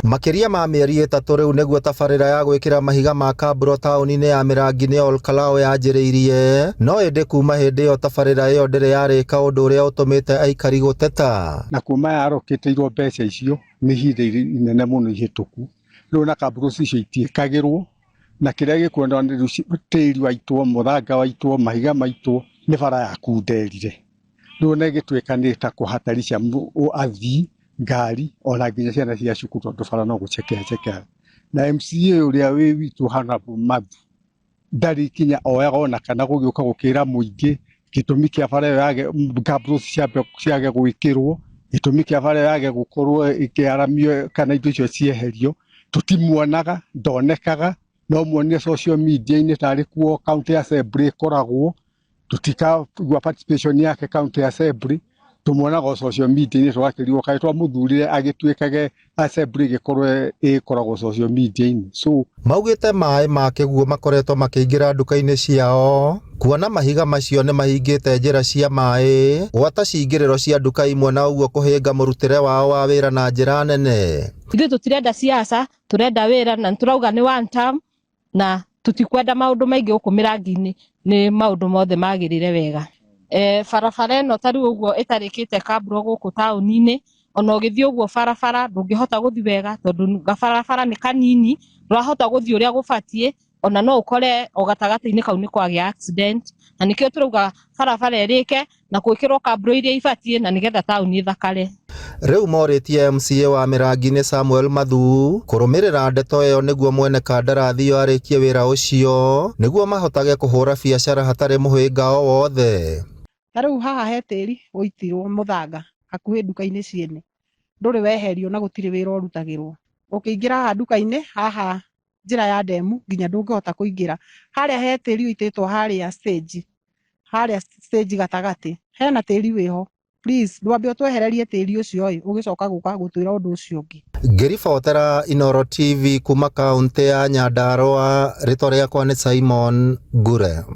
Makiria ma mĩeri 3 rĩu nĩguo tabarĩra ya gwĩkĩra mahiga ma kaburo taũni-inĩ ya Mĩrangi-inĩ Ol Kalou yanjĩrĩirie, no ĩndĩ kuma hĩndĩ ĩyo tabarĩra ĩyo ndĩrĩ yarĩka, ũndũ ũrĩa ũtũmĩte aikari gũteta. Na kuma yarokĩtĩirwo mbeca icio nĩ ihinda inene mũno ihĩtũku, rĩu na kaburo icio itiĩkagĩrwo, na kĩrĩa gĩkwenda rĩu tĩri waitwo, mũthanga waitwo, mahiga maitwo, nĩ bara yakunderire. Rĩu nĩ gĩtuĩka nĩ ta kũhataricia athii, ngari, ona nginya ciana cia cukuru, tondũ bara no gũcekea. Na MCA ũrĩa wĩ witũ Honorable Mathu ndarĩ kinya oyaga ona kana gũgĩũka gũkĩra mũingĩ gĩtũmi kĩa bara ĩyo yage kaburo ciage gwĩkĩrwo, gĩtũmi kĩa bara ĩyo yage gũkorwo ĩkĩaramio kana indo icio cieherio. Tũtimuonaga, ndonekaga, no muonire social media-inĩ tarĩ kuo county assembly ĩkoragwo, tũtikaigua participation yake county assembly, tumuonaga social media-inĩ twakĩrirwo kaĩ twamũthurire agĩtuĩkage assembly ĩgĩkorwo ĩkoragwo social media-inĩ. So maugĩte maĩ ma kĩguo makoretwo makĩingĩra nduka-inĩ ciao, kuona mahiga macio nĩ mahingĩte njĩra cia maĩ, gwata ciingĩrĩro cia nduka imwe na ũguo kũhĩnga mũrutĩre wao wa wĩra na njĩra nene. Ithuĩ tũtirenda siasa, tũrenda wĩra, na tũrauga nĩ one term, na tũtikwenda maũndũ maingĩ gũkũ Mĩrangi-inĩ, nĩ maũndũ mothe magĩrĩre wega. Barabara ĩno ta rĩu ũguo ĩtarĩkĩte kaburo gũkũ taũni-inĩ, ona ũgĩthiĩ ũguo barabara ndũngĩhota gũthiĩ wega, tondũ gabarabara nĩ kanini, ndũrahota gũthiĩ ũrĩa gũbatiĩ, ona no ũkore o gatagatĩ-inĩ kau nĩ kwagĩa accident. Na nĩkĩo tũrauga barabara ĩrĩke na gwĩkĩrwo kaburo iria ibatiĩ, na nĩgetha taũni ĩthakare. Rĩu morĩtie MCA wa Mĩrangi-inĩ Samuel Mathu kũrũmĩrĩra ndeto ĩyo nĩguo mwene kandarathi ĩyo arĩkie wĩra ũcio, nĩguo mahotage kũhũra biacara hatarĩ mũhĩnga o wothe. Na rĩu haha he tĩri ũitirwo mũthanga hakuhĩ nduka-inĩ ciene, ndũrĩ weherio na gũtirĩ wĩra ũrutagĩrwo. Ũkĩingĩra haha nduka-inĩ haha njĩra ya ndemu nginya ndũngĩhota kũingĩra. Harĩa he tĩri ũitĩtwo harĩa stage gatagatĩ, hena tĩri wĩho. Please ndwambe ũtwehererie tĩri ũcio ũgĩcoka gũka gũtwĩra ũndũ ũcio ũngĩ. Ngĩribotera Inooro TV kuma kaunti ya Nyandarua, rĩtwa rĩakwa nĩ Simon Ngure.